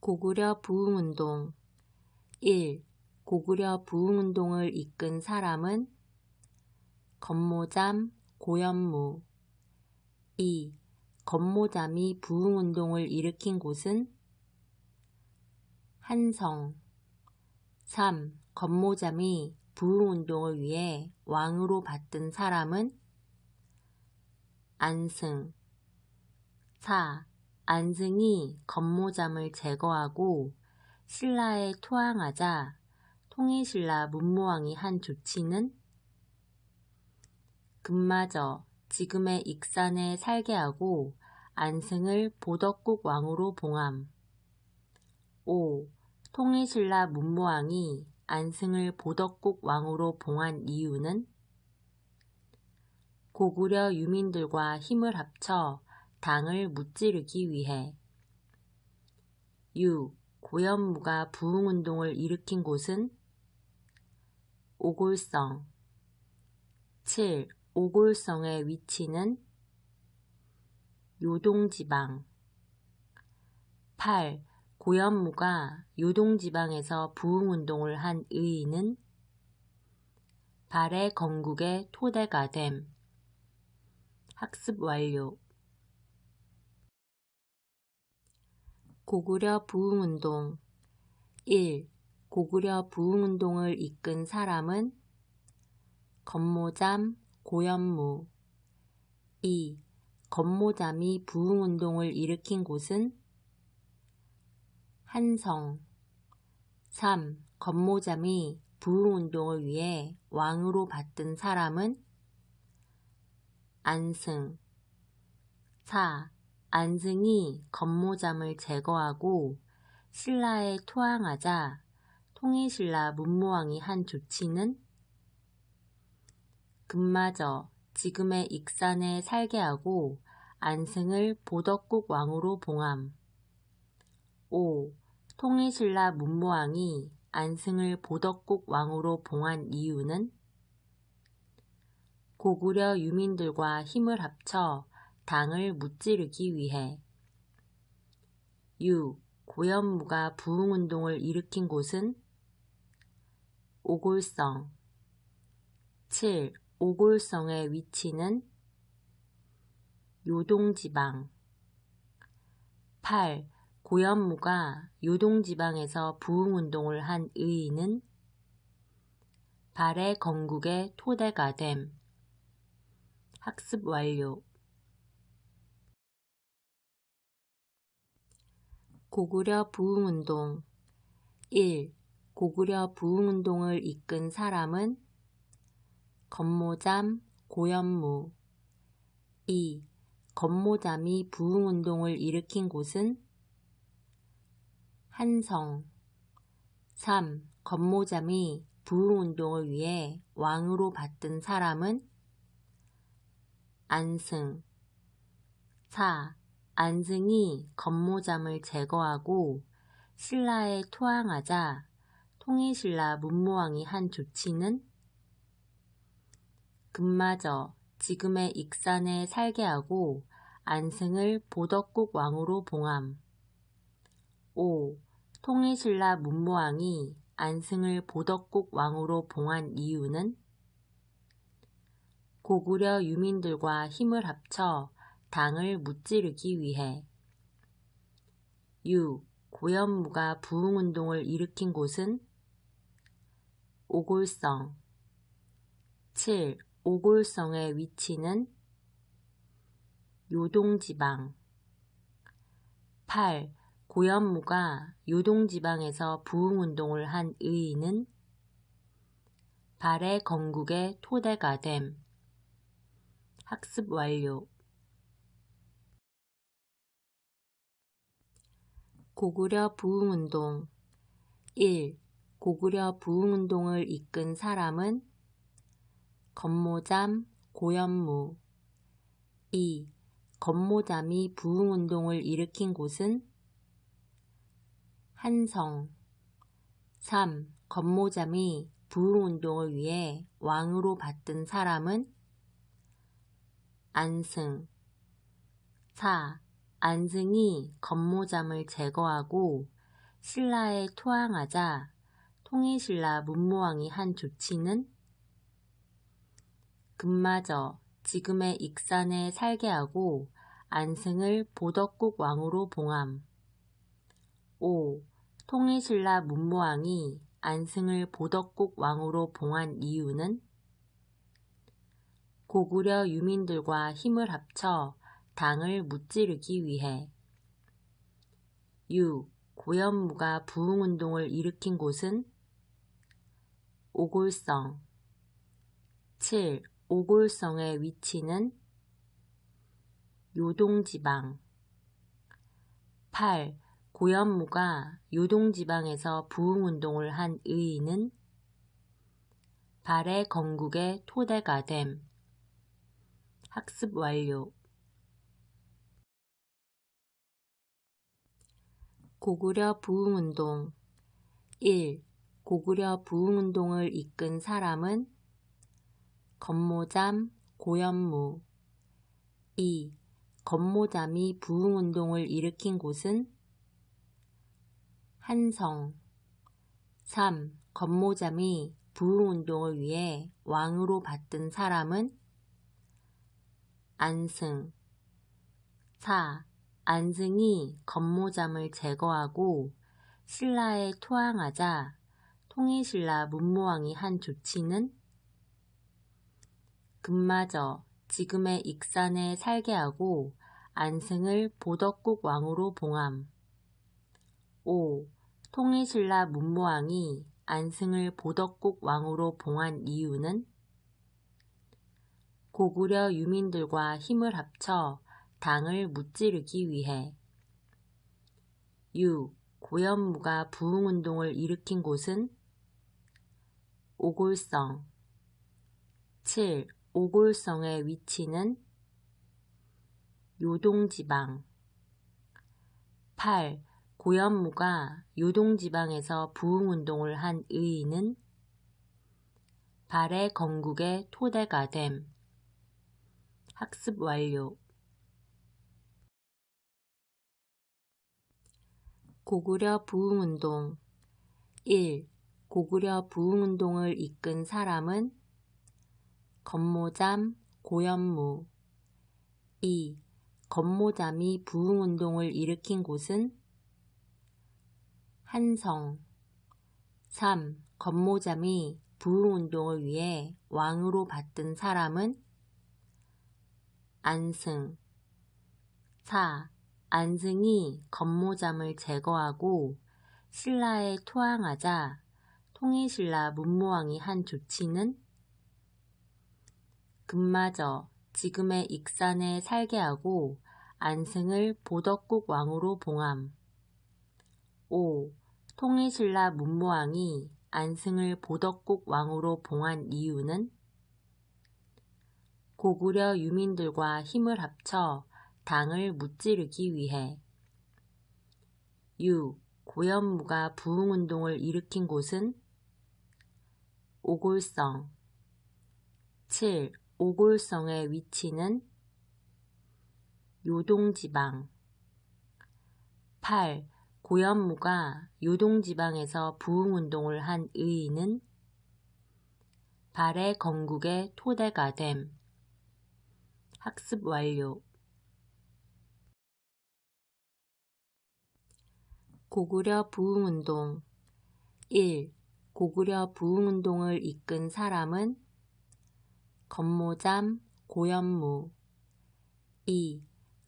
고구려 부흥운동 1. 고구려 부흥운동을 이끈 사람은 건모잠, 고현무 2. 건모잠이 부흥운동을 일으킨 곳은 한성 3. 건모잠이 부흥운동을 위해 왕으로 받든 사람은 안승 4. 안승이 건모잠을 제거하고 신라에 투항하자 통일신라 문무왕이 한 조치는 금마저 지금의 익산에 살게 하고 안승을 보덕국 왕으로 봉함. 5. 통일신라 문무왕이 안승을 보덕국 왕으로 봉한 이유는 고구려 유민들과 힘을 합쳐 당을 무찌르기 위해. 6. 고현무가 부흥운동을 일으킨 곳은 오골성 7. 오골성의 위치는 요동지방 8. 고현무가 요동지방에서 부흥운동을 한 의의는 발해 건국의 토대가 됨. 학습 완료. 고구려 부흥운동 1. 고구려 부흥운동을 이끈 사람은 건모잠, 고현무 2. 건모잠이 부흥운동을 일으킨 곳은 한성 3. 건모잠이 부흥운동을 위해 왕으로 받든 사람은 안승 4. 안승이 건모잠을 제거하고 신라에 투항하자 통일신라 문무왕이 한 조치는 금마저 지금의 익산에 살게 하고 안승을 보덕국 왕으로 봉함. 5. 통일신라 문무왕이 안승을 보덕국 왕으로 봉한 이유는 고구려 유민들과 힘을 합쳐 당을 무찌르기 위해. 6. 고현무가 부흥운동을 일으킨 곳은 오골성 7. 오골성의 위치는 요동지방 8. 고현무가 요동지방에서 부흥운동을 한 의의는 발해 건국의 토대가 됨. 학습 완료. 고구려 부흥운동 1. 고구려 부흥운동을 이끈 사람은 건모잠, 고현무 2. 건모잠이 부흥운동을 일으킨 곳은 한성 3. 건모잠이 부흥운동을 위해 왕으로 받든 사람은 안승 4. 안승이 건모잠을 제거하고 신라에 투항하자 통일신라 문무왕이 한 조치는 금마저 지금의 익산에 살게 하고 안승을 보덕국 왕으로 봉함. 5. 통일신라 문무왕이 안승을 보덕국 왕으로 봉한 이유는 고구려 유민들과 힘을 합쳐 당을 무찌르기 위해. 6. 고현무가 부흥운동을 일으킨 곳은 오골성 7. 오골성의 위치는 요동지방 8. 고현무가 요동지방에서 부흥운동을 한 의의는 발해 건국의 토대가 됨. 학습 완료. 고구려 부흥운동 1. 고구려 부흥운동을 이끈 사람은 건모잠, 고현무 2. 건모잠이 부흥운동을 일으킨 곳은 한성 3. 건모잠이 부흥운동을 위해 왕으로 받든 사람은 안승 4. 안승이 건모잠을 제거하고 신라에 토항하자 통일신라 문무왕이 한 조치는 금마저 지금의 익산에 살게 하고 안승을 보덕국 왕으로 봉함. 5. 통일신라 문무왕이 안승을 보덕국 왕으로 봉한 이유는 고구려 유민들과 힘을 합쳐 당을 무찌르기 위해. 6. 고현무가 부흥운동을 일으킨 곳은 오골성. 7. 오골성의 위치는 요동지방. 8. 고현무가 요동지방에서 부흥운동을 한 의의는 발해 건국의 토대가 됨. 학습 완료. 고구려 부흥운동. 1. 고구려 부흥운동을 이끈 사람은 건모잠, 고현무. 2. 건모잠이 부흥운동을 일으킨 곳은 한성. 3. 건모잠이 부흥운동을 위해 왕으로 받든 사람은 안승. 4. 안승이 건모잠을 제거하고 신라에 토항하자 통일신라 문무왕이 한 조치는 금마저 지금의 익산에 살게 하고 안승을 보덕국 왕으로 봉함. 5. 통일신라 문무왕이 안승을 보덕국 왕으로 봉한 이유는 고구려 유민들과 힘을 합쳐 당을 무찌르기 위해. 6. 고현무가 부흥운동을 일으킨 곳은 오골성. 7. 오골성의 위치는 요동지방. 8. 고현무가 요동지방에서 부흥운동을 한 의의는 발해 건국의 토대가 됨. 학습 완료. 고구려 부흥운동. 1. 고구려 부흥운동을 이끈 사람은 건모잠, 고현무. 2. 건모잠이 부흥운동을 일으킨 곳은 한성. 3. 건모잠이 부흥운동을 위해 왕으로 받든 사람은 안승. 4. 안승이 건모잠을 제거하고 신라에 토항하자 통일신라 문무왕이 한 조치는 금마저 지금의 익산에 살게 하고 안승을 보덕국 왕으로 봉함. 5. 통일신라 문무왕이 안승을 보덕국 왕으로 봉한 이유는 고구려 유민들과 힘을 합쳐 당을 무찌르기 위해. 6. 고현무가 부흥운동을 일으킨 곳은 오골성. 7. 오골성의 위치는 요동지방. 8. 고현무가 요동지방에서 부흥운동을 한 의의는 발해 건국의 토대가 됨. 학습 완료. 고구려 부흥운동. 1. 고구려 부흥운동을 이끈 사람은 건모잠, 고현무. 2.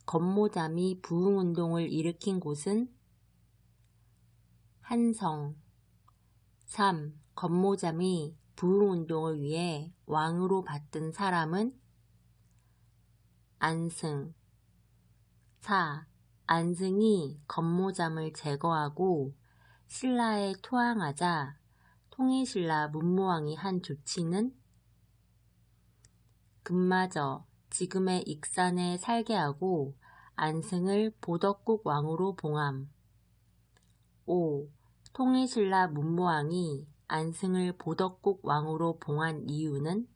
건모잠이 부흥운동을 일으킨 곳은 한성. 3. 건모잠이 부흥운동을 위해 왕으로 받든 사람은 안승. 4. 안승이 건모잠을 제거하고 신라에 토항하자 통일신라 문무왕이 한 조치는 금마저 지금의 익산에 살게 하고 안승을 보덕국 왕으로 봉함. 5. 통일신라 문무왕이 안승을 보덕국 왕으로 봉한 이유는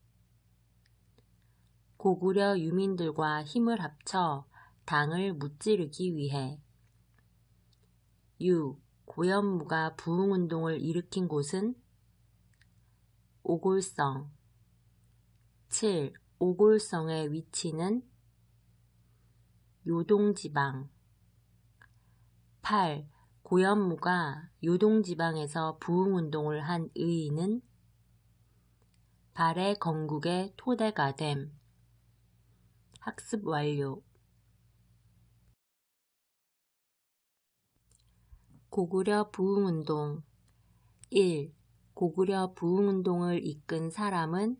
고구려 유민들과 힘을 합쳐 당을 무찌르기 위해. 6. 고연무가 부흥운동을 일으킨 곳은 오골성. 7. 오골성의 위치는 요동지방. 8. 고연무가 요동지방에서 부흥운동을 한 의의는 발해 건국의 토대가 됨. 학습 완료. 고구려 부흥운동. 1. 고구려 부흥운동을 이끈 사람은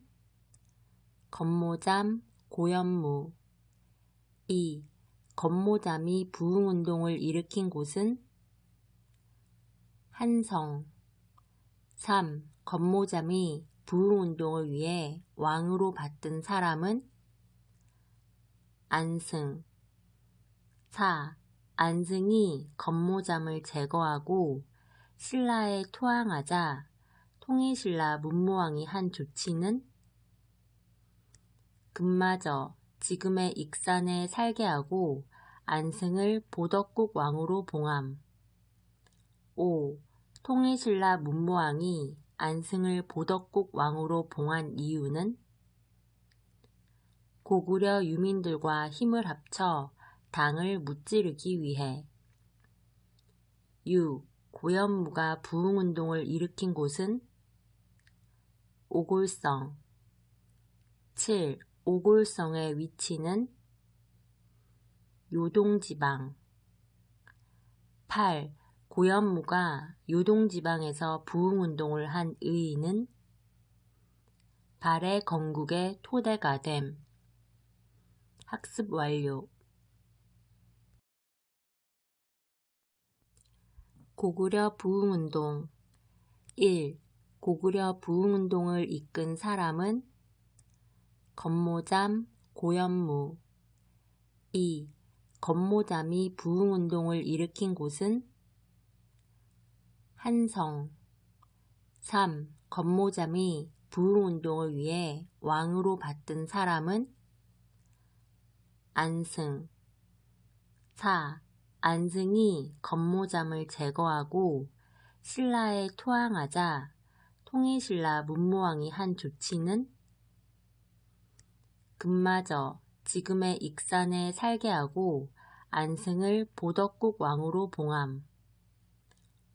건모잠, 고연무. 2. 건모잠이 부흥운동을 일으킨 곳은 한성. 3. 건모잠이 부흥운동을 위해 왕으로 받든 사람은 안승. 4. 안승이 건모잠을 제거하고 신라에 토항하자 통일신라 문무왕이 한 조치는 금마저 지금의 익산에 살게 하고 안승을 보덕국 왕으로 봉함. 5. 통일신라 문무왕이 안승을 보덕국 왕으로 봉한 이유는 고구려 유민들과 힘을 합쳐 당을 무찌르기 위해. 6. 고연무가 부흥운동을 일으킨 곳은 오골성. 7. 오골성의 위치는 요동지방. 8. 고연무가 요동지방에서 부흥운동을 한 의의는 발해 건국의 토대가 됨. 학습 완료. 고구려 부흥운동. 1. 고구려 부흥운동을 이끈 사람은 건모잠, 고연무. 2. 건모잠이 부흥운동을 일으킨 곳은 한성. 3. 건모잠이 부흥운동을 위해 왕으로 받든 사람은 안승. 4. 안승이 건모잠을 제거하고 신라에 토항하자 통일신라 문무왕이 한 조치는 금마저 지금의 익산에 살게 하고 안승을 보덕국 왕으로 봉함.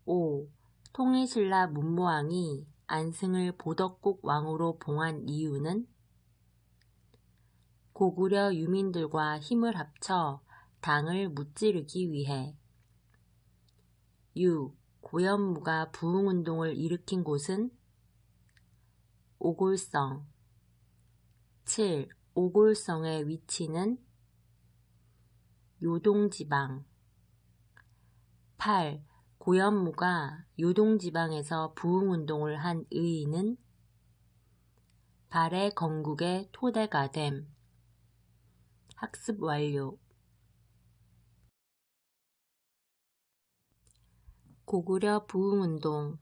5. 통일신라 문무왕이 안승을 보덕국 왕으로 봉한 이유는 고구려 유민들과 힘을 합쳐 당을 무찌르기 위해. 6. 고연무가 부흥운동을 일으킨 곳은 오골성. 7. 오골성의 위치는 요동지방. 8. 고연무가 요동지방에서 부흥운동을 한 의의는 발해 건국의 토대가 됨. 학습 완료. 고구려 부흥운동.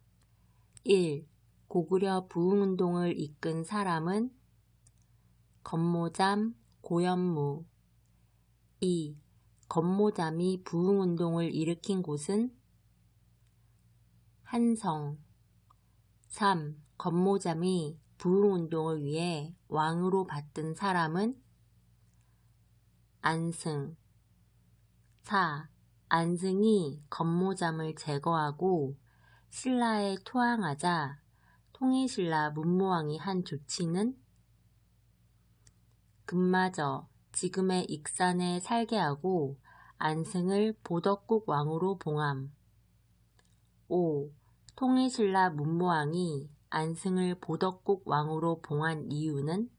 1. 고구려 부흥운동을 이끈 사람은 건모잠, 고연무. 2. 건모잠이 부흥운동을 일으킨 곳은 한성. 3. 건모잠이 부흥운동을 위해 왕으로 받든 사람은 안승. 4. 안승이 건모잠을 제거하고 신라에 토항하자 통일신라 문무왕이 한 조치는 금마저 지금의 익산에 살게 하고 안승을 보덕국 왕으로 봉함. 5. 통일신라 문무왕이 안승을 보덕국 왕으로 봉한 이유는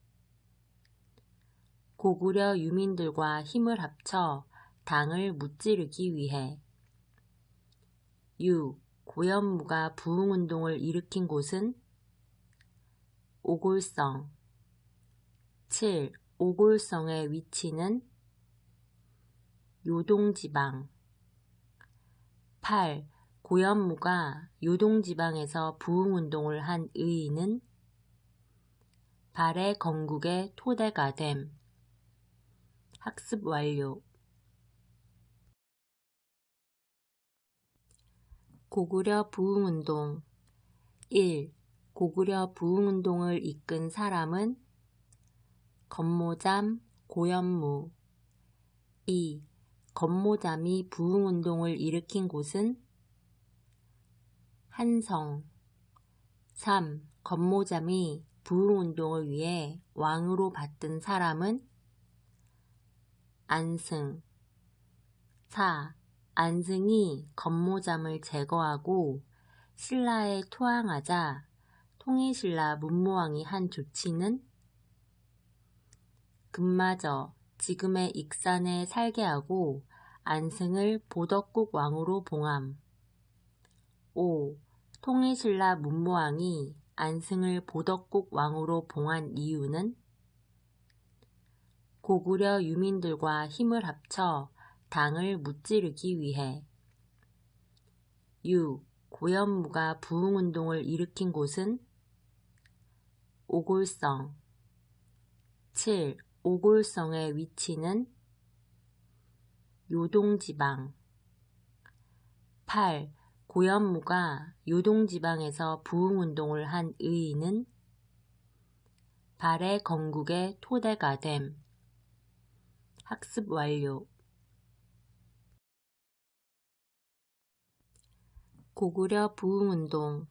고구려 유민들과 힘을 합쳐 당을 무찌르기 위해. 6. 고연무가 부흥운동을 일으킨 곳은 오골성. 7. 오골성의 위치는 요동지방. 8. 고연무가 요동지방에서 부흥운동을 한 의의는 발해 건국의 토대가 됨. 학습 완료. 고구려 부흥운동 1. 고구려 부흥운동을 이끈 사람은 건모잠, 고현무 2. 건모잠이 부흥운동을 일으킨 곳은 한성 3. 건모잠이 부흥운동을 위해 왕으로 받든 사람은 안승 4. 안승이 건모잠을 제거하고 신라에 투항하자 통일신라 문무왕이 한 조치는 금마저 지금의 익산에 살게 하고 안승을 보덕국 왕으로 봉함. 5. 통일신라 문무왕이 안승을 보덕국 왕으로 봉한 이유는 고구려 유민들과 힘을 합쳐 당을 무찌르기 위해. 6. 고현무가 부흥운동을 일으킨 곳은 오골성 7. 오골성의 위치는 요동지방 8. 고현무가 요동지방에서 부흥운동을 한 의의는 발해 건국의 토대가 됨. 학습 완료. 고구려 부흥운동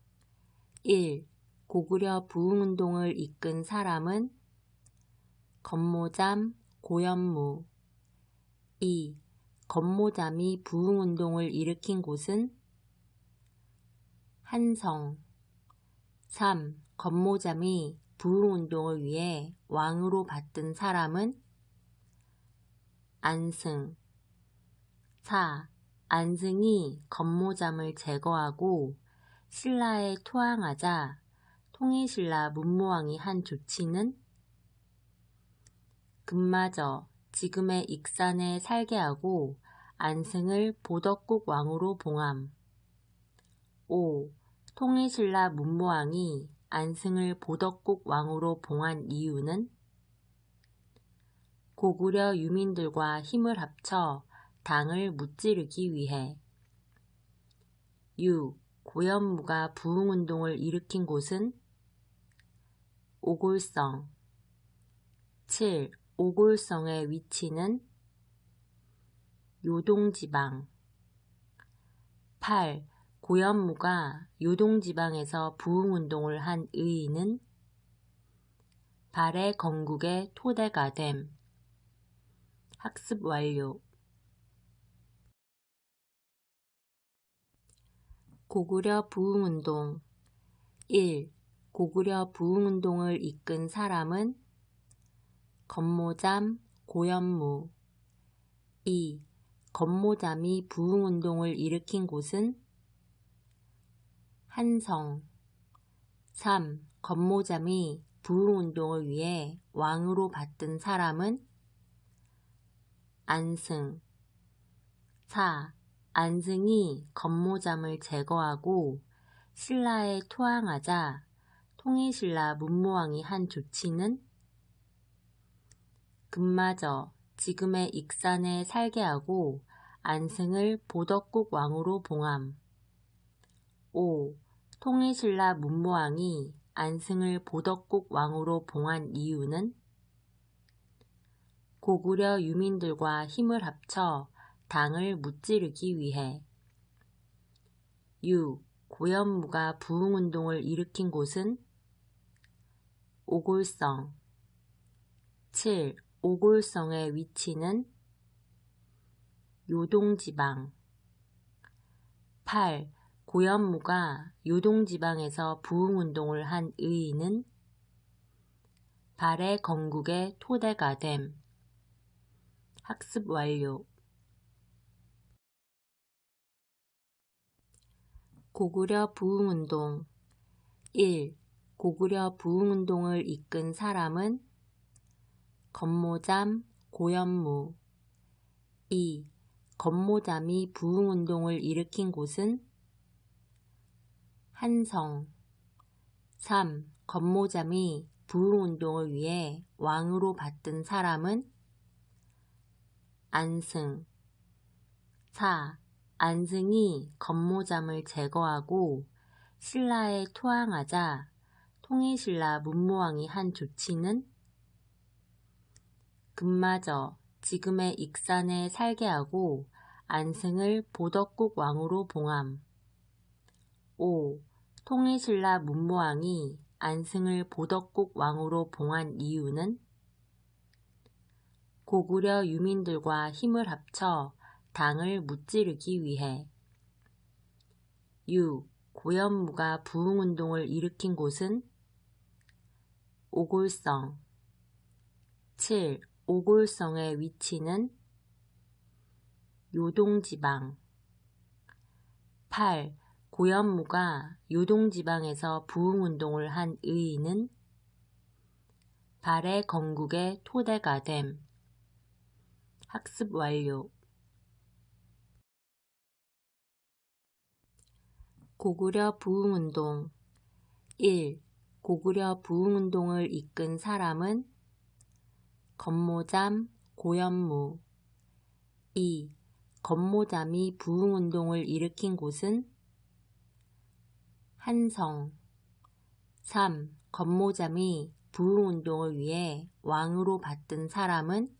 1. 고구려 부흥운동을 이끈 사람은 건모잠, 고현무 2. 건모잠이 부흥운동을 일으킨 곳은 한성 3. 건모잠이 부흥운동을 위해 왕으로 받든 사람은 안승 4. 안승이 건모잠을 제거하고 신라에 투항하자 통일신라 문무왕이 한 조치는 금마저 지금의 익산에 살게 하고 안승을 보덕국 왕으로 봉함. 5. 통일신라 문무왕이 안승을 보덕국 왕으로 봉한 이유는 고구려 유민들과 힘을 합쳐 당을 무찌르기 위해. 6. 고현무가 부흥운동을 일으킨 곳은 오골성 7. 오골성의 위치는 요동지방 8. 고현무가 요동지방에서 부흥운동을 한 의의는 발해 건국의 토대가 됨. 학습 완료. 고구려 부흥운동 1. 고구려 부흥운동을 이끈 사람은 건모잠, 고현무 2. 건모잠이 부흥운동을 일으킨 곳은 한성 3. 건모잠이 부흥운동을 위해 왕으로 받든 사람은 안승 4. 안승이 건모잠을 제거하고 신라에 투항하자 통일신라 문무왕이 한 조치는 금마저 지금의 익산에 살게 하고 안승을 보덕국 왕으로 봉함. 5. 통일신라 문무왕이 안승을 보덕국 왕으로 봉한 이유는 고구려 유민들과 힘을 합쳐 당을 무찌르기 위해. 6. 고현무가 부흥운동을 일으킨 곳은 오골성 7. 오골성의 위치는 요동지방 8. 고현무가 요동지방에서 부흥운동을 한 의의는 발해 건국의 토대가 됨. 학습 완료. 고구려 부흥운동 1. 고구려 부흥운동을 이끈 사람은 건모잠, 고현무 2. 건모잠이 부흥운동을 일으킨 곳은 한성 3. 건모잠이 부흥운동을 위해 왕으로 받든 사람은 안승 4. 안승이 건모잠을 제거하고 신라에 토항하자 통일신라 문무왕이 한 조치는 금마저 지금의 익산에 살게 하고 안승을 보덕국 왕으로 봉함. 5. 통일신라 문무왕이 안승을 보덕국 왕으로 봉한 이유는 고구려 유민들과 힘을 합쳐 당을 무찌르기 위해. 6. 고현무가 부흥운동을 일으킨 곳은 오골성. 7. 오골성의 위치는 요동지방. 8. 고현무가 요동지방에서 부흥운동을 한 의의는 발해 건국의 토대가 됨. 학습 완료. 고구려 부흥운동. 1. 고구려 부흥운동을 이끈 사람은 건모잠, 고현무. 2. 건모잠이 부흥운동을 일으킨 곳은 한성. 3. 건모잠이 부흥운동을 위해 왕으로 받든 사람은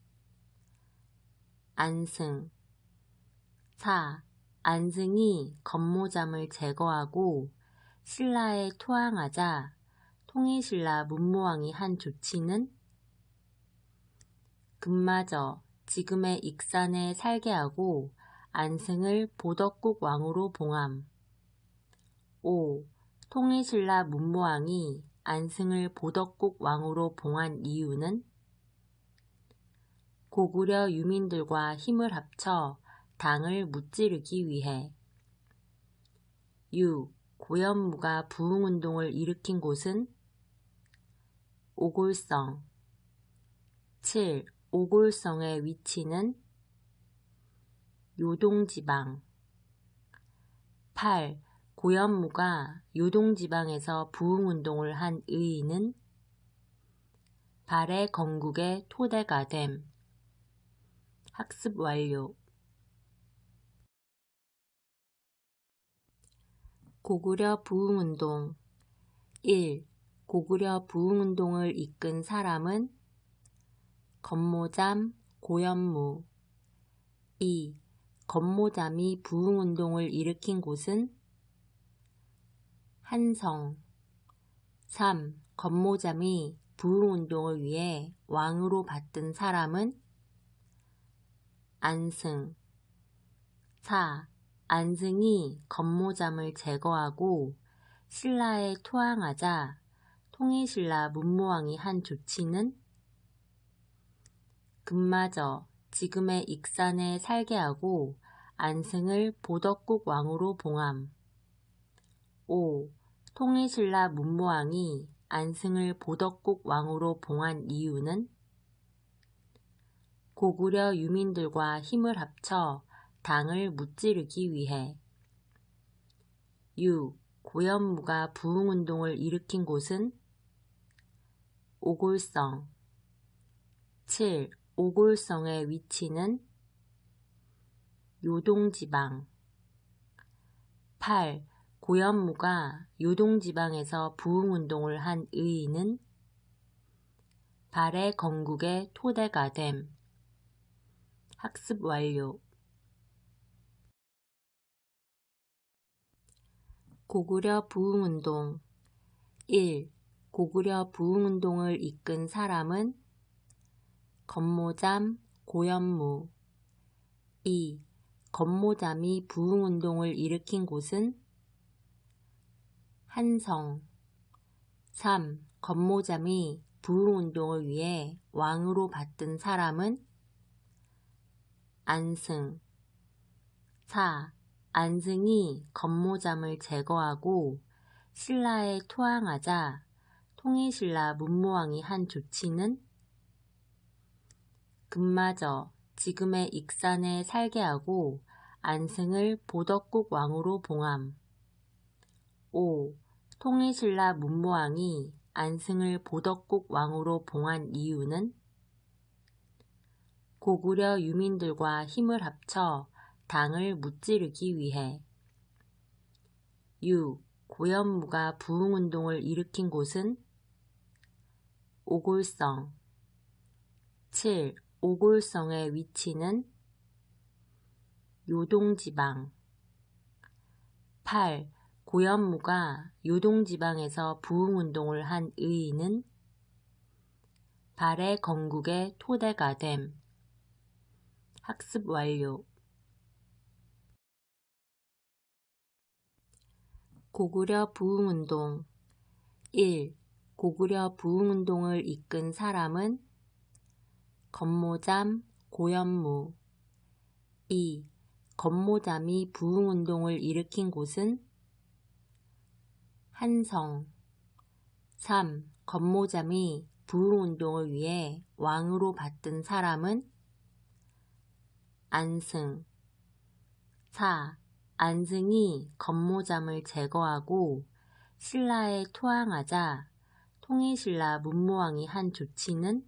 안승. 4. 안승이 건모잠을 제거하고 신라에 토항하자 통일신라 문무왕이 한 조치는 금마저 지금의 익산에 살게 하고 안승을 보덕국 왕으로 봉함. 5. 통일신라 문무왕이 안승을 보덕국 왕으로 봉한 이유는 고구려 유민들과 힘을 합쳐 당을 무찌르기 위해. 6. 고현무가 부흥운동을 일으킨 곳은 오골성. 7. 오골성의 위치는 요동지방. 8. 고현무가 요동지방에서 부흥운동을 한 의의는 발해 건국의 토대가 됨. 학습 완료. 고구려 부흥운동. 1. 고구려 부흥운동을 이끈 사람은 건모잠, 고현무. 2. 건모잠이 부흥운동을 일으킨 곳은 한성. 3. 건모잠이 부흥운동을 위해 왕으로 받든 사람은 안승. 4. 안승이 건모잠을 제거하고 신라에 토항하자 통일신라 문무왕이 한 조치는 금마저 지금의 익산에 살게 하고 안승을 보덕국 왕으로 봉함. 5. 통일신라 문무왕이 안승을 보덕국 왕으로 봉한 이유는 고구려 유민들과 힘을 합쳐 당을 무찌르기 위해. 6. 고현무가 부흥운동을 일으킨 곳은 오골성. 7. 오골성의 위치는 요동지방. 8. 고현무가 요동지방에서 부흥운동을 한 의의는 발해 건국의 토대가 됨. 학습 완료. 고구려 부흥운동. 1. 고구려 부흥운동을 이끈 사람은 건모잠, 고현무. 2. 건모잠이 부흥운동을 일으킨 곳은 한성. 3. 건모잠이 부흥운동을 위해 왕으로 받든 사람은 안승. 4. 안승이 건모잠을 제거하고 신라에 토항하자 통일신라 문무왕이 한 조치는 금마저 지금의 익산에 살게 하고 안승을 보덕국 왕으로 봉함. 5. 통일신라 문무왕이 안승을 보덕국 왕으로 봉한 이유는 고구려 유민들과 힘을 합쳐 당을 무찌르기 위해. 6. 고현무가 부흥운동을 일으킨 곳은 오골성. 7. 오골성의 위치는 요동지방. 8. 고현무가 요동지방에서 부흥운동을 한 의의는 발해 건국의 토대가 됨. 학습 완료. 고구려 부흥운동. 1. 고구려 부흥운동을 이끈 사람은 건모잠, 고현무. 2. 건모잠이 부흥운동을 일으킨 곳은 한성. 3. 건모잠이 부흥운동을 위해 왕으로 받든 사람은 안승. 4. 안승이 건모잠을 제거하고 신라에 토항하자 통일신라 문무왕이 한 조치는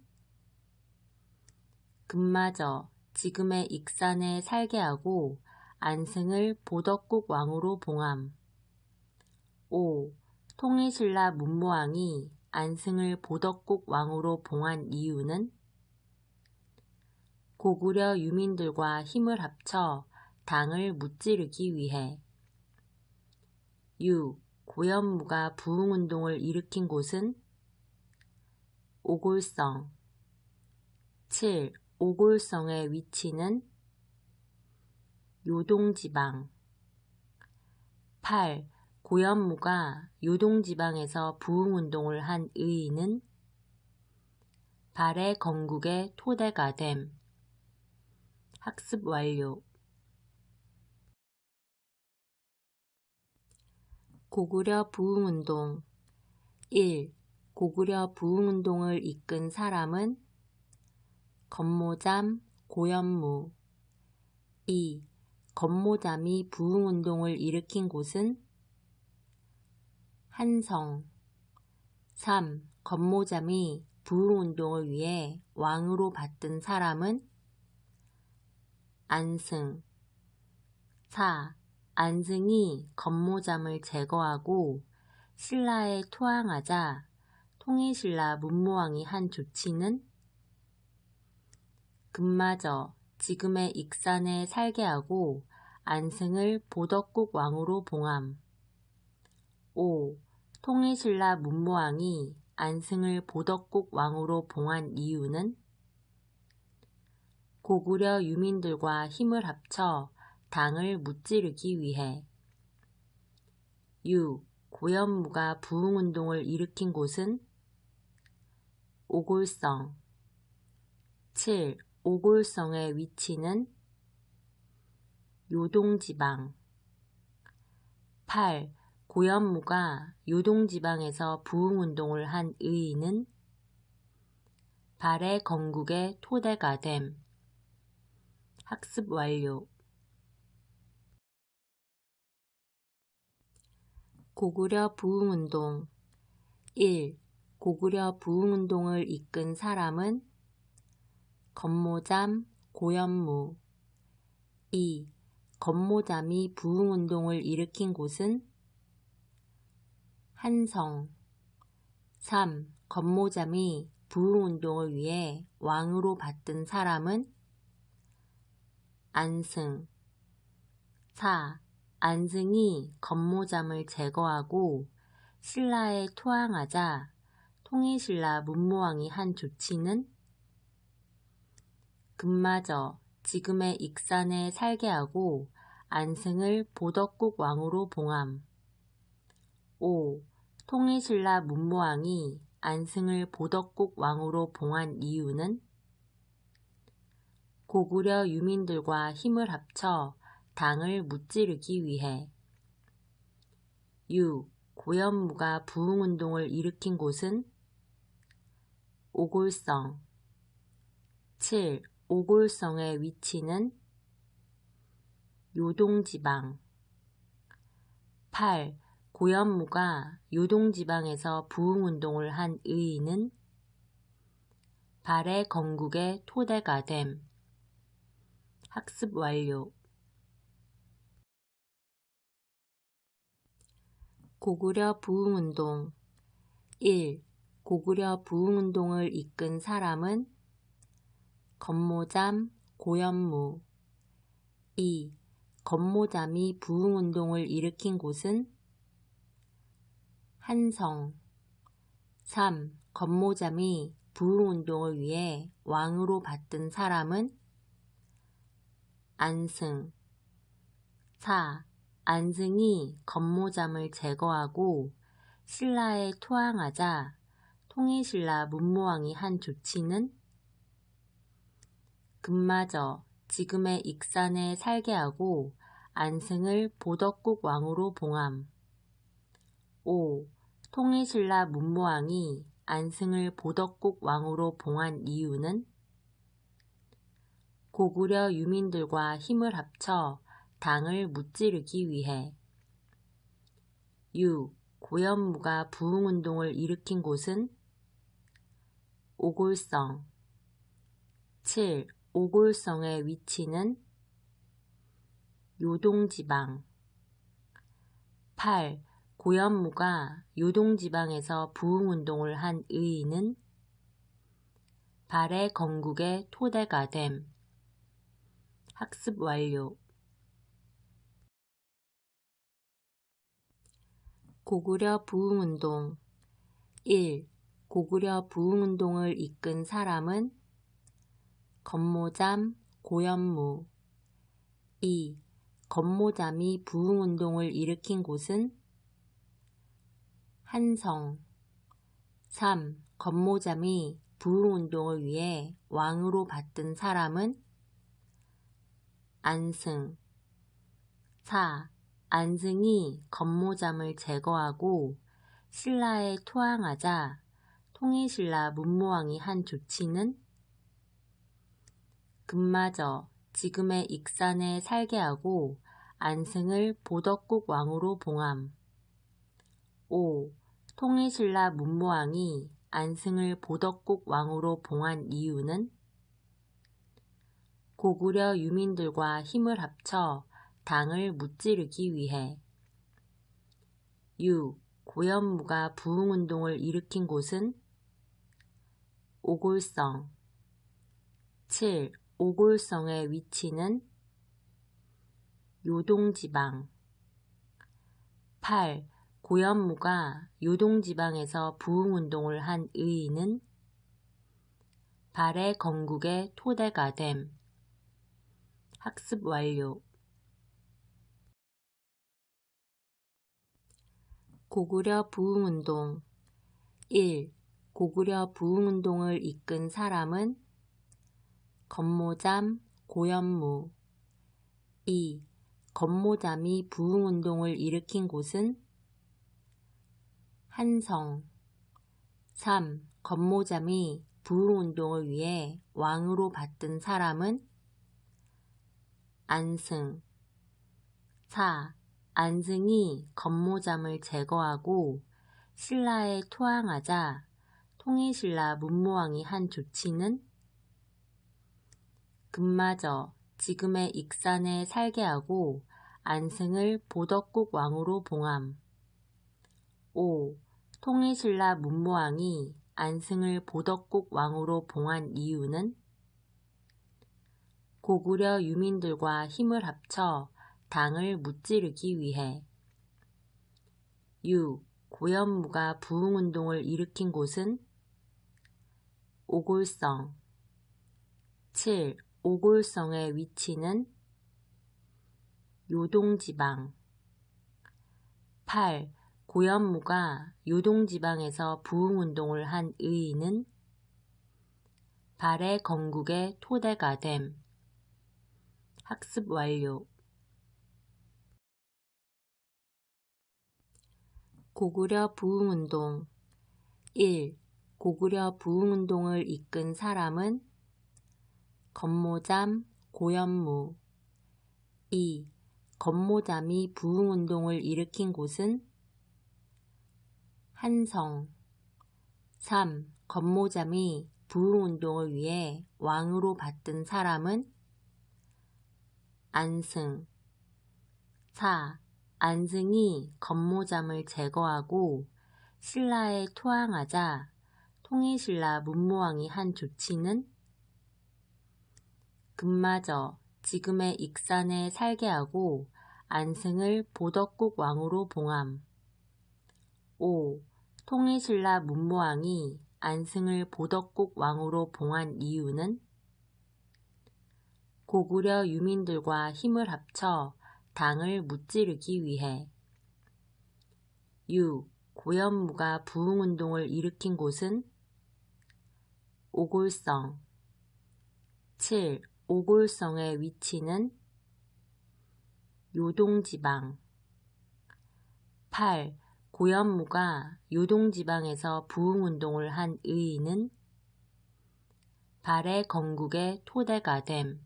금마저 지금의 익산에 살게 하고 안승을 보덕국 왕으로 봉함. 5. 통일신라 문무왕이 안승을 보덕국 왕으로 봉한 이유는 고구려 유민들과 힘을 합쳐 당을 무찌르기 위해. 6. 고현무가 부흥운동을 일으킨 곳은 오골성. 7. 오골성의 위치는 요동지방. 8. 고현무가 요동지방에서 부흥운동을 한 의의는 발해 건국의 토대가 됨. 학습 완료. 고구려 부흥운동. 1. 고구려 부흥운동을 이끈 사람은 건모잠, 고현무. 2. 건모잠이 부흥운동을 일으킨 곳은 한성. 3. 건모잠이 부흥운동을 위해 왕으로 받든 사람은 안승. 4. 안승이 건모잠을 제거하고 신라에 토항하자 통일신라 문무왕이 한 조치는 금마저 지금의 익산에 살게 하고 안승을 보덕국 왕으로 봉함. 5. 통일신라 문무왕이 안승을 보덕국 왕으로 봉한 이유는 고구려 유민들과 힘을 합쳐 당을 무찌르기 위해. 6. 고현무가 부흥운동을 일으킨 곳은 오골성. 7. 오골성의 위치는 요동지방. 8. 고현무가 요동지방에서 부흥운동을 한 의의는 발해 건국의 토대가 됨. 학습 완료. 고구려 부흥운동. 1. 고구려 부흥운동을 이끈 사람은 건모잠, 고현무. 2. 건모잠이 부흥운동을 일으킨 곳은 한성. 3. 건모잠이 부흥운동을 위해 왕으로 받든 사람은 안승. 4. 안승이 건모잠을 제거하고 신라에 토항하자 통일신라 문무왕이 한 조치는 금마저 지금의 익산에 살게 하고 안승을 보덕국 왕으로 봉함. 5. 통일신라 문무왕이 안승을 보덕국 왕으로 봉한 이유는 고구려 유민들과 힘을 합쳐 당을 무찌르기 위해. 6. 고현무가 부흥운동을 일으킨 곳은 오골성. 7. 오골성의 위치는 요동지방. 8. 고현무가 요동지방에서 부흥운동을 한 의의는 발해 건국의 토대가 됨. 학습 완료. 고구려 부흥운동 1. 고구려 부흥운동을 이끈 사람은 건모잠, 고현무 2. 건모잠이 부흥운동을 일으킨 곳은 한성 3. 건모잠이 부흥운동을 위해 왕으로 받든 사람은 안승 4. 안승이 건모잠을 제거하고 신라에 투항하자 통일신라 문무왕이 한 조치는 금마저 지금의 익산에 살게 하고 안승을 보덕국 왕으로 봉함. 5. 통일신라 문무왕이 안승을 보덕국 왕으로 봉한 이유는 고구려 유민들과 힘을 합쳐 당을 무찌르기 위해. 6. 고현무가 부흥운동을 일으킨 곳은 오골성 7. 오골성의 위치는 요동지방 8. 고현무가 요동지방에서 부흥운동을 한 의의는 발해 건국의 토대가 됨. 학습 완료. 고구려 부흥운동 1. 고구려 부흥운동을 이끈 사람은 건모잠, 고현무 2. 건모잠이 부흥운동을 일으킨 곳은 한성 3. 건모잠이 부흥운동을 위해 왕으로 받든 사람은 안승 4. 안승이 건모잠을 제거하고 신라에 투항하자 통일신라 문무왕이 한 조치는 금마저 지금의 익산에 살게 하고 안승을 보덕국 왕으로 봉함. 5. 통일신라 문무왕이 안승을 보덕국 왕으로 봉한 이유는 고구려 유민들과 힘을 합쳐 당을 무찌르기 위해. 6. 고현무가 부흥운동을 일으킨 곳은 오골성 7. 오골성의 위치는 요동지방 8. 고현무가 요동지방에서 부흥운동을 한 의의는 발해 건국의 토대가 됨. 학습 완료. 고구려 부흥운동 1. 고구려 부흥운동을 이끈 사람은 건모잠, 고현무 2. 건모잠이 부흥운동을 일으킨 곳은 한성 3. 건모잠이 부흥운동을 위해 왕으로 받든 사람은 안승 4. 안승이 건모잠을 제거하고 신라에 투항하자 통일신라 문무왕이 한 조치는 금마저 지금의 익산에 살게 하고 안승을 보덕국 왕으로 봉함. 5. 통일신라 문무왕이 안승을 보덕국 왕으로 봉한 이유는 고구려 유민들과 힘을 합쳐 당을 무찌르기 위해. 6. 고현무가 부흥운동을 일으킨 곳은 오골성 7. 오골성의 위치는 요동지방 8. 고현무가 요동지방에서 부흥운동을 한 의의는 발해 건국의 토대가 됨. 학습 완료. 고구려 부흥운동 1. 고구려 부흥운동을 이끈 사람은 건모잠, 고현무 2. 건모잠이 부흥운동을 일으킨 곳은 한성 3. 건모잠이 부흥운동을 위해 왕으로 받든 사람은 안승 4. 안승이 건모잠을 제거하고 신라에 토항하자 통일신라 문무왕이 한 조치는 금마저 지금의 익산에 살게 하고 안승을 보덕국 왕으로 봉함. 5. 통일신라 문무왕이 안승을 보덕국 왕으로 봉한 이유는 고구려 유민들과 힘을 합쳐 당을 무찌르기 위해. 6. 고현무가 부흥운동을 일으킨 곳은 오골성. 7. 오골성의 위치는 요동지방. 8. 고현무가 요동지방에서 부흥운동을 한 의의는 발해 건국의 토대가 됨.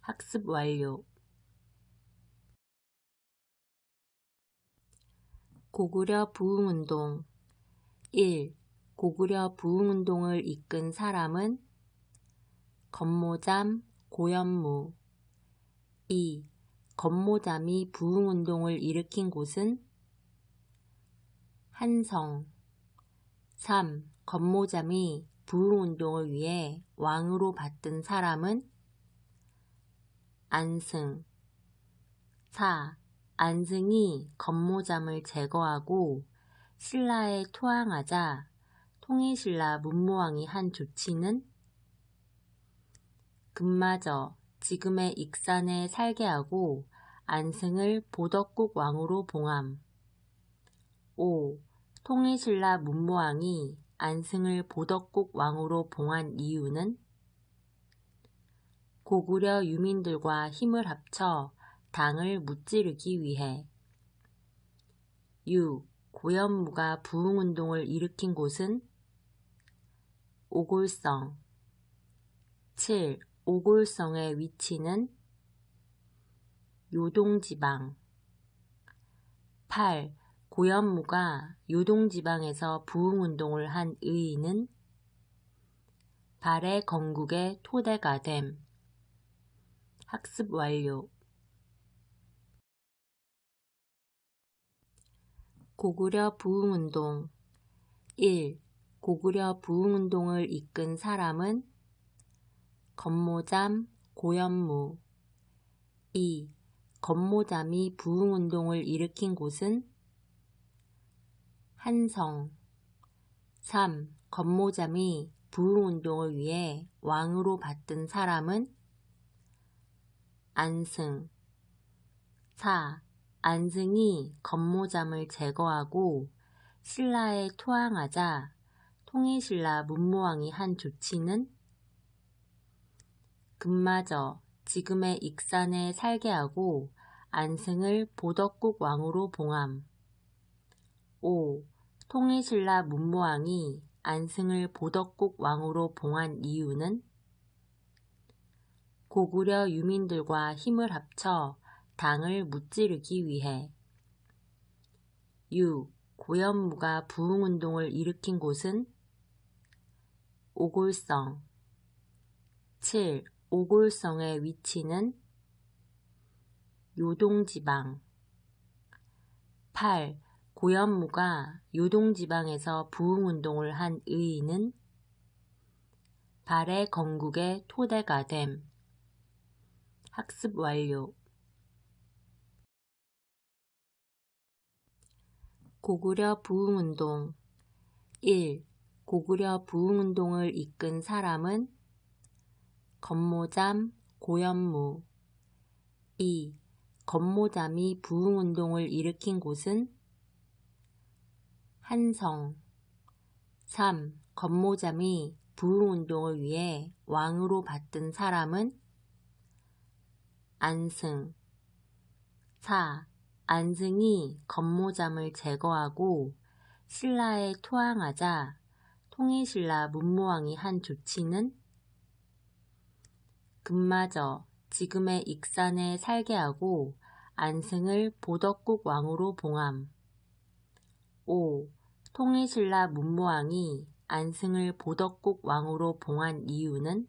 학습 완료. 고구려 부흥운동. 1. 고구려 부흥운동을 이끈 사람은 건모잠, 고현무. 2. 건모잠이 부흥운동을 일으킨 곳은 한성. 3. 건모잠이 부흥운동을 위해 왕으로 받든 사람은 안승. 4. 안승이 건모잠을 제거하고 신라에 토항하자 통일신라 문무왕이 한 조치는 금마저 지금의 익산에 살게 하고 안승을 보덕국 왕으로 봉함. 5. 통일신라 문무왕이 안승을 보덕국 왕으로 봉한 이유는 고구려 유민들과 힘을 합쳐 당을 무찌르기 위해. 6. 고현무가 부흥운동을 일으킨 곳은 오골성. 7. 오골성의 위치는 요동지방. 8. 고현무가 요동지방에서 부흥운동을 한 의의는 발해 건국의 토대가 됨. 학습 완료. 고구려 부흥운동. 1. 고구려 부흥운동을 이끈 사람은 건모잠, 고현무. 2. 건모잠이 부흥운동을 일으킨 곳은 한성. 3. 건모잠이 부흥운동을 위해 왕으로 받든 사람은 안승. 4. 안승이 건모잠을 제거하고 신라에 토항하자 통일신라 문무왕이 한 조치는 금마저 지금의 익산에 살게 하고 안승을 보덕국 왕으로 봉함. 5. 통일신라 문무왕이 안승을 보덕국 왕으로 봉한 이유는 고구려 유민들과 힘을 합쳐 당을 무찌르기 위해. 6. 고현무가 부흥운동을 일으킨 곳은 오골성. 7. 오골성의 위치는 요동지방. 8. 고현무가 요동지방에서 부흥운동을 한 의의는 발해 건국의 토대가 됨. 학습 완료. 고구려 부흥운동. 1. 고구려 부흥운동을 이끈 사람은 건모잠, 고현무. 2. 건모잠이 부흥운동을 일으킨 곳은 한성. 3. 건모잠이 부흥운동을 위해 왕으로 받든 사람은 안승. 4. 안승이 건모잠을 제거하고 신라에 토항하자 통일신라 문무왕이 한 조치는 금마저 지금의 익산에 살게 하고 안승을 보덕국 왕으로 봉함. 5. 통일신라 문무왕이 안승을 보덕국 왕으로 봉한 이유는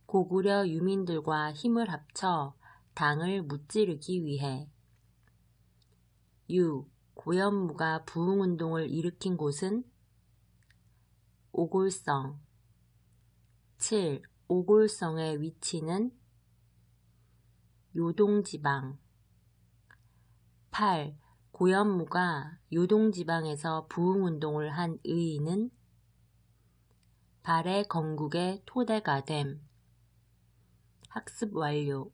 고구려 유민들과 힘을 합쳐 당을 무찌르기 위해. 6. 고현무가 부흥운동을 일으킨 곳은 오골성. 7. 오골성의 위치는 요동지방. 8. 고현무가 요동지방에서 부흥운동을 한 의의는 발해 건국의 토대가 됨. 학습 완료.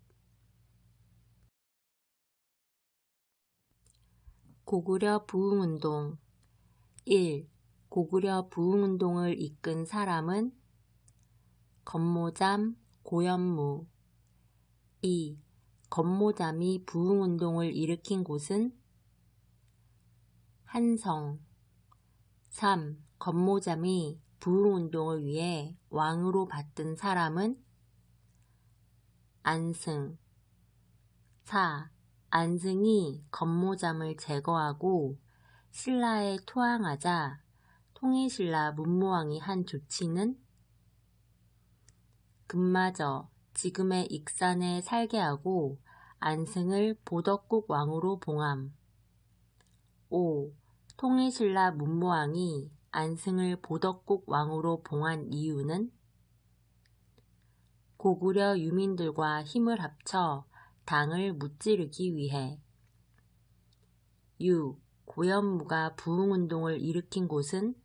고구려 부흥운동. 1. 고구려 부흥운동을 이끈 사람은 건모잠, 고현무. 2. 건모잠이 부흥운동을 일으킨 곳은 한성. 3. 건모잠이 부흥운동을 위해 왕으로 받든 사람은 안승. 4. 안승이 건모잠을 제거하고 신라에 투항하자 통일신라 문무왕이 한 조치는 금마저 지금의 익산에 살게 하고 안승을 보덕국 왕으로 봉함. 5. 통일신라 문무왕이 안승을 보덕국 왕으로 봉한 이유는 고구려 유민들과 힘을 합쳐 당을 무찌르기 위해. 6. 고현무가 부흥운동을 일으킨 곳은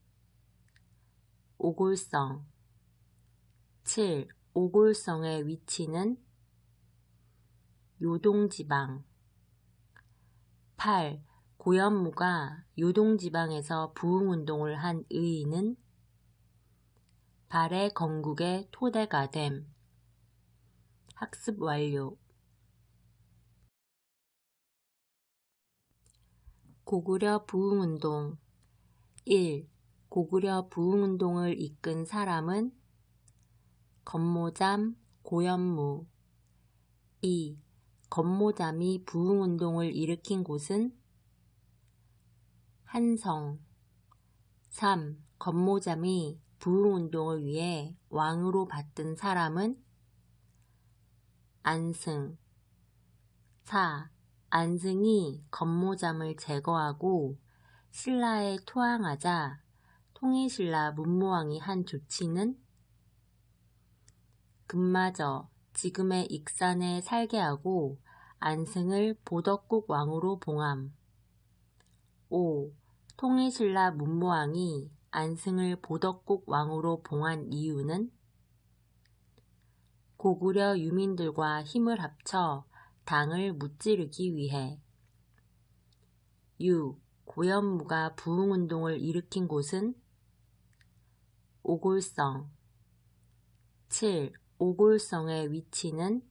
오골성. 7. 오골성의 위치는 요동지방. 8. 고현무가 요동지방에서 부흥운동을 한 의의는 발해 건국의 토대가 됨. 학습 완료. 고구려 부흥운동. 1. 고구려 부흥운동을 이끈 사람은 건모잠, 고현무. 2. 건모잠이 부흥운동을 일으킨 곳은 한성. 3. 건모잠이 부흥운동을 위해 왕으로 받든 사람은 안승. 4. 안승이 건모잠을 제거하고 신라에 투항하자 통일신라 문무왕이 한 조치는 금마저 지금의 익산에 살게 하고 안승을 보덕국 왕으로 봉함. 5. 통일신라 문무왕이 안승을 보덕국 왕으로 봉한 이유는 고구려 유민들과 힘을 합쳐 당을 무찌르기 위해. 6. 고현무가 부흥운동을 일으킨 곳은 오골성. 7. 오골성의 위치는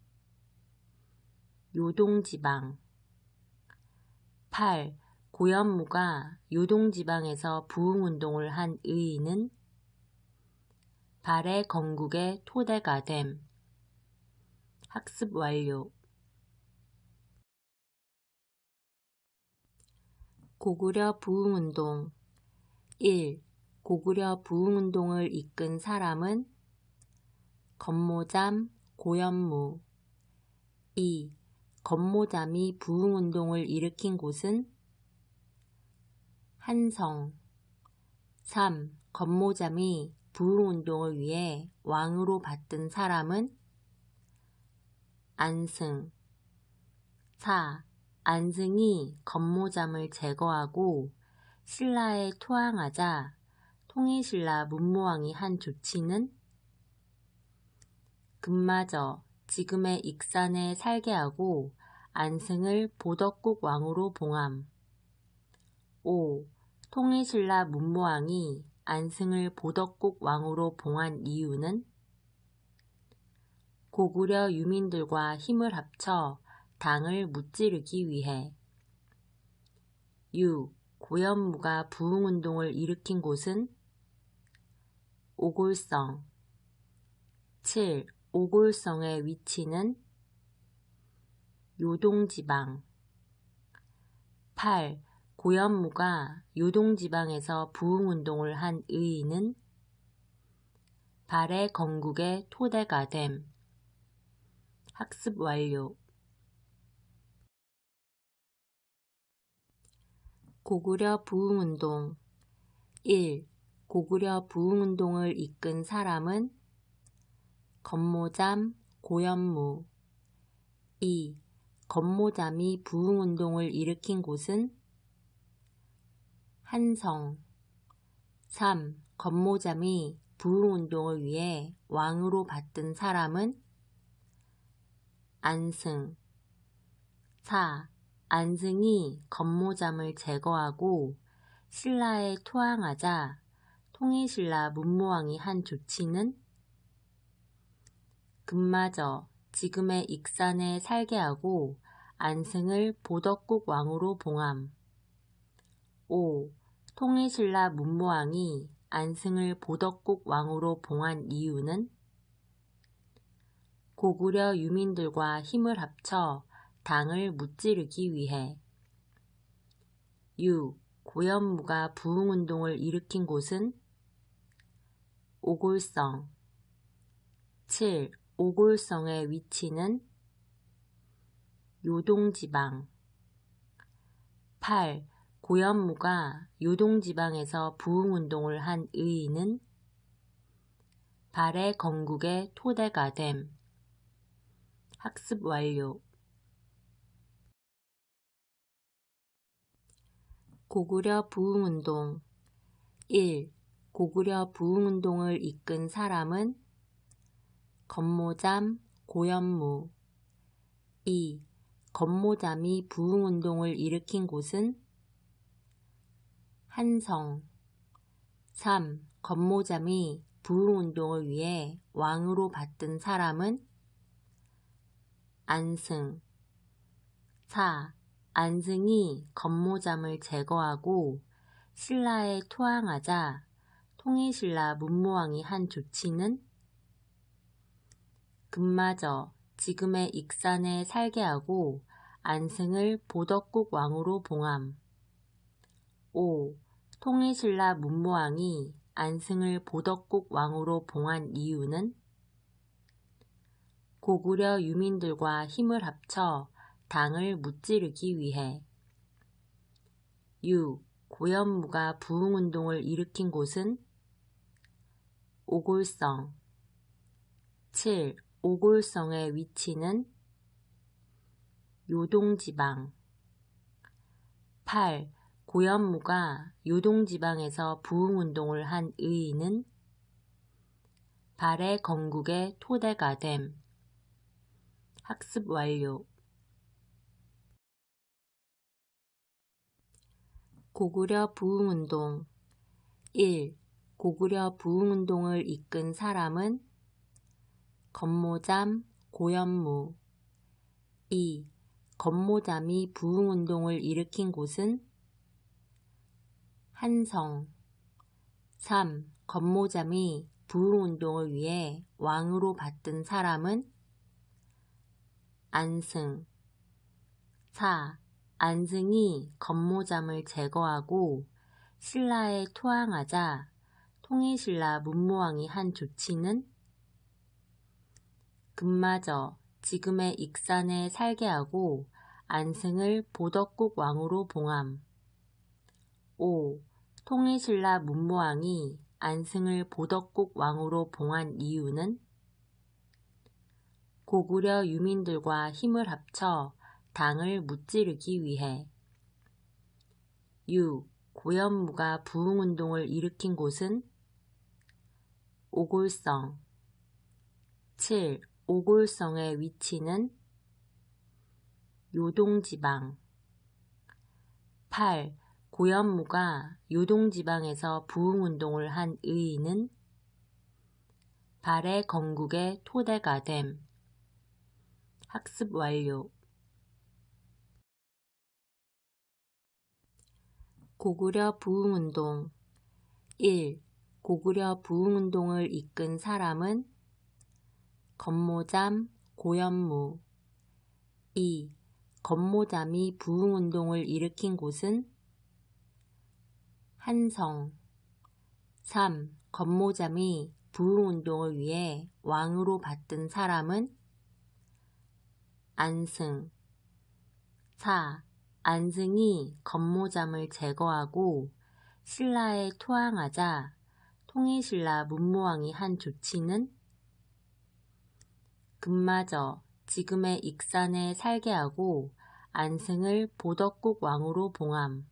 요동지방. 8. 고현무가 요동지방에서 부흥운동을 한 의의는 발해 건국의 토대가 됨. 학습 완료. 고구려 부흥운동. 1. 고구려 부흥운동을 이끈 사람은 건모잠, 고현무. 2. 건모잠이 부흥운동을 일으킨 곳은 한성. 3. 건모잠이 부흥운동을 위해 왕으로 받든 사람은 안승. 4. 안승이 건모잠을 제거하고 신라에 투항하자 통일신라 문무왕이 한 조치는 금마저 지금의 익산에 살게 하고 안승을 보덕국 왕으로 봉함. 5. 통일신라 문무왕이 안승을 보덕국 왕으로 봉한 이유는 고구려 유민들과 힘을 합쳐 당을 무찌르기 위해. 6. 고현무가 부흥운동을 일으킨 곳은 오골성. 7. 오골성의 위치는 요동지방. 8. 고현무가 요동지방에서 부흥운동을 한 의의는 발해 건국의 토대가 됨. 학습 완료. 고구려 부흥운동 1. 고구려 부흥운동을 이끈 사람은 건모잠, 고현무 2. 건모잠이 부흥운동을 일으킨 곳은 한성 3. 건모잠이 부흥운동을 위해 왕으로 받든 사람은 안승 4. 안승이 건모잠을 제거하고 신라에 투항하자 통일신라 문무왕이 한 조치는 금마저 지금의 익산에 살게 하고 안승을 보덕국 왕으로 봉함. 5. 통일신라 문무왕이 안승을 보덕국 왕으로 봉한 이유는 고구려 유민들과 힘을 합쳐 당을 무찌르기 위해. 6. 고현무가 부흥운동을 일으킨 곳은 오골성 7. 오골성의 위치는 요동지방 8. 고현무가 요동지방에서 부흥운동을 한 의의는 발해 건국의 토대가 됨. 학습 완료. 고구려 부흥운동 1. 고구려 부흥운동을 이끈 사람은 건모잠, 고현무 2. 건모잠이 부흥운동을 일으킨 곳은 한성 3. 건모잠이 부흥운동을 위해 왕으로 받든 사람은 안승 4. 안승이 건모잠을 제거하고 신라에 투항하자 통일신라 문무왕이 한 조치는 금마저 지금의 익산에 살게 하고 안승을 보덕국 왕으로 봉함. 5. 통일신라 문무왕이 안승을 보덕국 왕으로 봉한 이유는 고구려 유민들과 힘을 합쳐 당을 무찌르기 위해. 6. 고현무가 부흥운동을 일으킨 곳은 오골성 7. 오골성의 위치는 요동지방 8. 고현무가 요동지방에서 부흥운동을 한 의의는 발해 건국의 토대가 됨. 학습 완료. 고구려 부흥운동 1. 고구려 부흥운동을 이끈 사람은 건모잠, 고현무 2. 건모잠이 부흥운동을 일으킨 곳은 한성 3. 건모잠이 부흥운동을 위해 왕으로 받든 사람은 안승 4. 안승이 건모잠을 제거하고 신라에 투항하자 통일신라 문무왕이 한 조치는 금마저 지금의 익산에 살게 하고 안승을 보덕국 왕으로 봉함. 5. 통일신라 문무왕이 안승을 보덕국 왕으로 봉한 이유는 고구려 유민들과 힘을 합쳐 당을 무찌르기 위해. 6. 고현무가 부흥운동을 일으킨 곳은 오골성 7. 오골성의 위치는 요동지방 8. 고현무가 요동지방에서 부흥운동을 한 의의는 발해 건국의 토대가 됨. 학습 완료. 고구려 부흥운동 1. 고구려 부흥운동을 이끈 사람은 건모잠, 고현무 2. 건모잠이 부흥운동을 일으킨 곳은 한성 3. 건모잠이 부흥운동을 위해 왕으로 받든 사람은 안승 4. 안승이 건모잠을 제거하고 신라에 토항하자 통일신라 문무왕이 한 조치는 금마저 지금의 익산에 살게 하고 안승을 보덕국 왕으로 봉함.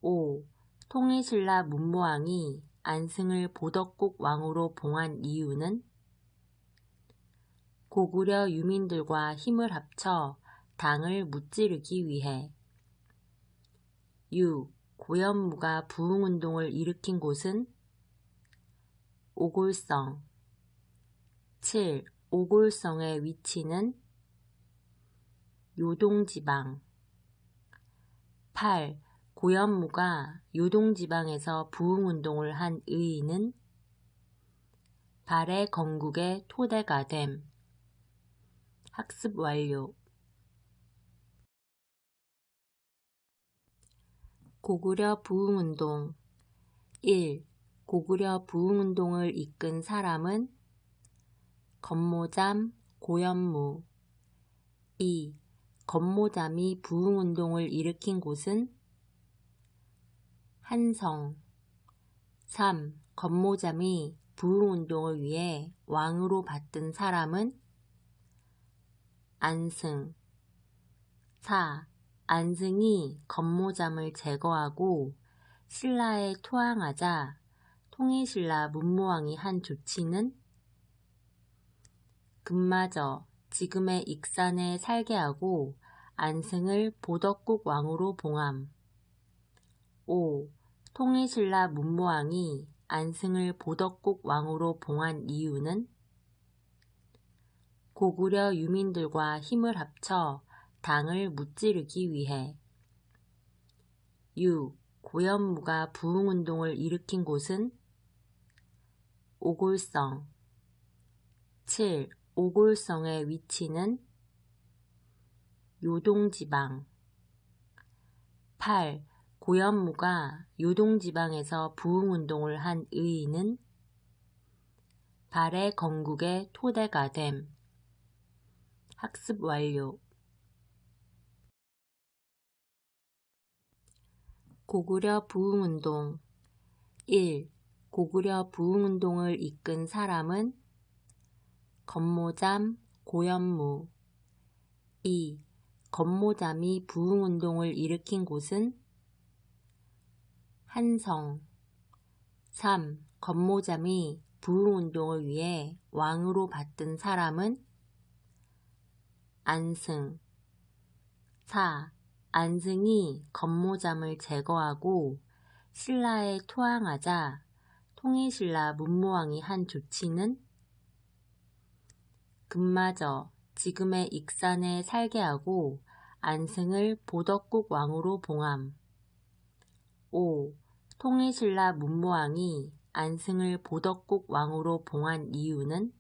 5. 통일신라 문무왕이 안승을 보덕국 왕으로 봉한 이유는 고구려 유민들과 힘을 합쳐 당을 무찌르기 위해. 6. 고현무가 부흥운동을 일으킨 곳은 오골성. 7. 오골성의 위치는 요동지방. 8. 고현무가 요동지방에서 부흥운동을 한 의의는 발해 건국의 토대가 됨. 학습 완료. 고구려 부흥운동. 1. 고구려 부흥운동을 이끈 사람은 건모잠, 고현무. 2. 건모잠이 부흥운동을 일으킨 곳은 한성. 3. 건모잠이 부흥운동을 위해 왕으로 받든 사람은 안승. 4. 안승이 건모잠을 제거하고 신라에 토항하자 통일신라 문무왕이 한 조치는 금마저 지금의 익산에 살게 하고 안승을 보덕국 왕으로 봉함. 5. 통일신라 문무왕이 안승을 보덕국 왕으로 봉한 이유는 고구려 유민들과 힘을 합쳐 당을 무찌르기 위해. 6. 고현무가 부흥운동을 일으킨 곳은 오골성. 7. 오골성의 위치는 요동지방. 8. 고현무가 요동지방에서 부흥운동을 한 의의는 발해 건국의 토대가 됨. 학습 완료. 고구려 부흥운동. 1. 고구려 부흥운동을 이끈 사람은 건모잠, 고현무. 2. 건모잠이 부흥운동을 일으킨 곳은 한성. 3. 건모잠이 부흥운동을 위해 왕으로 받든 사람은 안승. 4. 안승이 건모잠을 제거하고 신라에 토항하자 통일신라 문무왕이 한 조치는 금마저 지금의 익산에 살게 하고 안승을 보덕국 왕으로 봉함. 5. 통일신라 문무왕이 안승을 보덕국 왕으로 봉한 이유는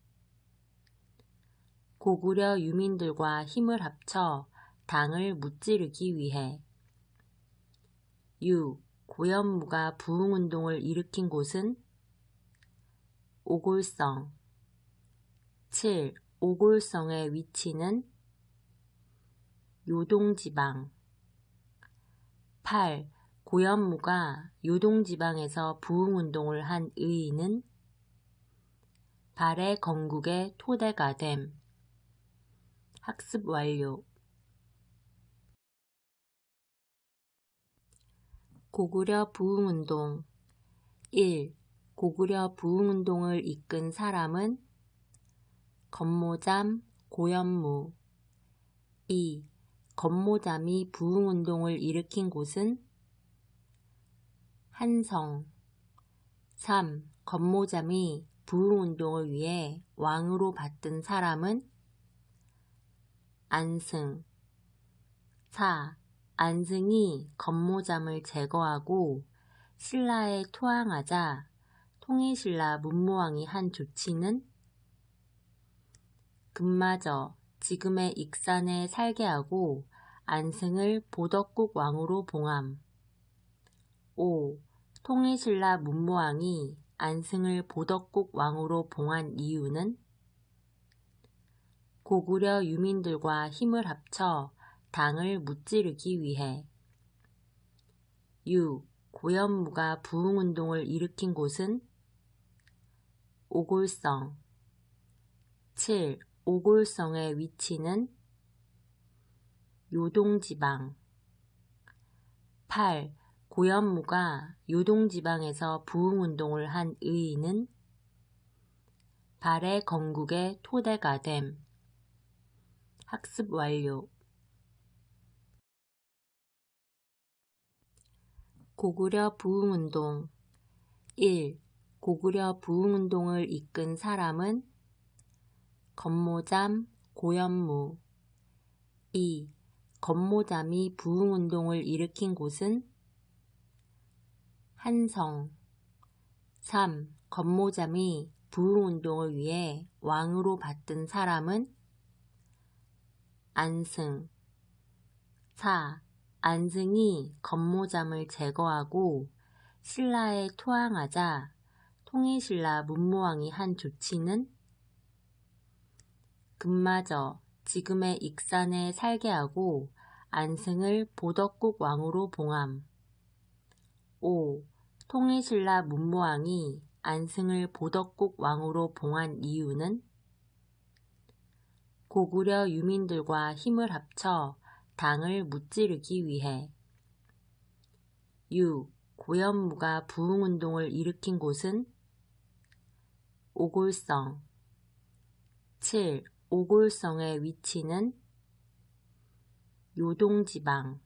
고구려 유민들과 힘을 합쳐 당을 무찌르기 위해. 6. 고현무가 부흥운동을 일으킨 곳은 오골성. 7. 오골성의 위치는 요동지방. 8. 고현무가 요동지방에서 부흥운동을 한 의의는 발해 건국의 토대가 됨. 학습 완료. 고구려 부흥운동. 1. 고구려 부흥운동을 이끈 사람은 건모잠, 고현무. 2. 건모잠이 부흥운동을 일으킨 곳은 한성. 3. 건모잠이 부흥운동을 위해 왕으로 받든 사람은 안승. 4. 안승이 건모잠을 제거하고 신라에 토항하자 통일신라 문무왕이 한 조치는 금마저 지금의 익산에 살게 하고 안승을 보덕국 왕으로 봉함. 5. 통일신라 문무왕이 안승을 보덕국 왕으로 봉한 이유는 고구려 유민들과 힘을 합쳐 당을 무찌르기 위해. 6. 고현무가 부흥운동을 일으킨 곳은 오골성. 7. 오골성의 위치는 요동지방. 8. 고현무가 요동지방에서 부흥운동을 한 의의는 발해 건국의 토대가 됨. 학습 완료. 고구려 부흥운동. 1. 고구려 부흥운동을 이끈 사람은 건모잠, 고현무. 2. 건모잠이 부흥운동을 일으킨 곳은 한성. 3. 건모잠이 부흥운동을 위해 왕으로 받든 사람은 안승. 4. 안승이 건모잠을 제거하고 신라에 투항하자 통일신라 문무왕이 한 조치는 금마저 지금의 익산에 살게 하고 안승을 보덕국 왕으로 봉함. 5. 통일신라 문무왕이 안승을 보덕국 왕으로 봉한 이유는 고구려 유민들과 힘을 합쳐 당을 무찌르기 위해. 6. 고현무가 부흥운동을 일으킨 곳은 오골성. 7. 오골성의 위치는 요동지방.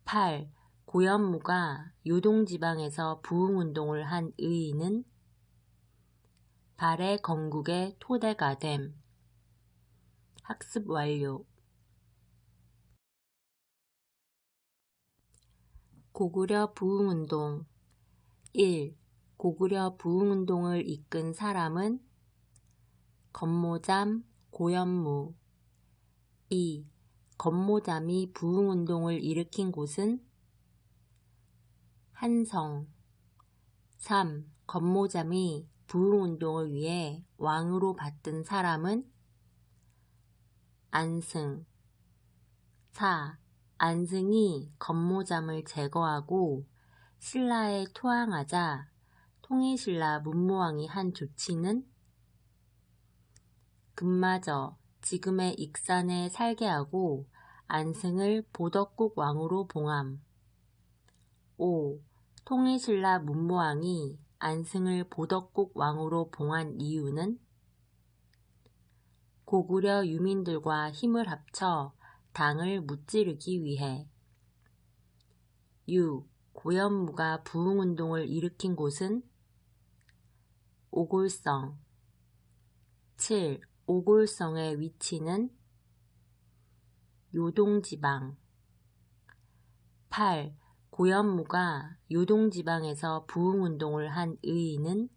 8. 고현무가 요동지방에서 부흥운동을 한 의의는 발해 건국의 토대가 됨. 학습 완료. 고구려 부흥운동. 1. 고구려 부흥운동을 이끈 사람은 건모잠, 고현무. 2. 건모잠이 부흥운동을 일으킨 곳은 한성. 3. 건모잠이 부흥운동을 위해 왕으로 받든 사람은 안승. 4. 안승이 건모잠을 제거하고 신라에 투항하자 통일신라 문무왕이 한 조치는 금마저 지금의 익산에 살게 하고 안승을 보덕국 왕으로 봉함. 5. 통일신라 문무왕이 안승을 보덕국 왕으로 봉한 이유는 고구려 유민들과 힘을 합쳐 당을 무찌르기 위해. 6. 고현무가 부흥운동을 일으킨 곳은 오골성. 7. 오골성의 위치는 요동지방. 8. 고현무가 요동지방에서 부흥운동을 한 의의는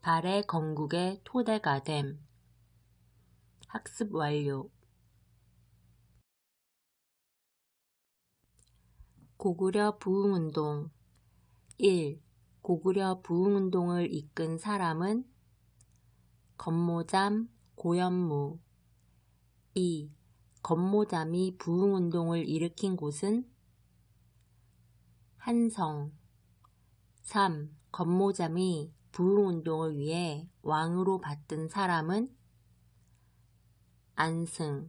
발해 건국의 토대가 됨. 학습 완료. 고구려 부흥운동. 1. 고구려 부흥운동을 이끈 사람은 건모잠, 고현무. 2. 건모잠이 부흥운동을 일으킨 곳은 한성. 3. 건모잠이 부흥운동을 위해 왕으로 받든 사람은 안승.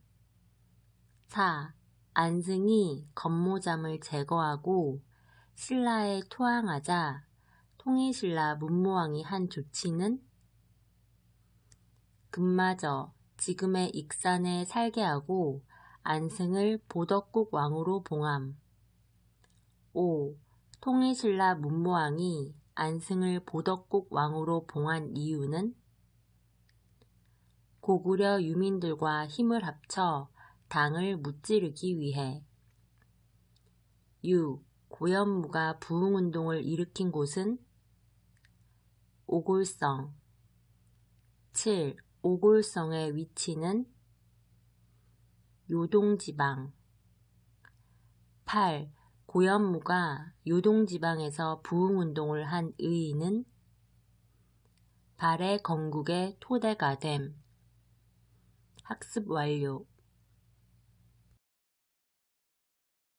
4. 안승이 건모잠을 제거하고 신라에 투항하자 통일신라 문무왕이 한 조치는 금마저 지금의 익산에 살게 하고 안승을 보덕국 왕으로 봉함. 5. 통일신라 문무왕이 안승을 보덕국 왕으로 봉한 이유는 고구려 유민들과 힘을 합쳐 당을 무찌르기 위해. 6. 고현무가 부흥운동을 일으킨 곳은 오골성. 7. 오골성의 위치는 요동지방. 8. 고현무가 요동지방에서 부흥운동을 한 의의는 발해 건국의 토대가 됨. 학습 완료.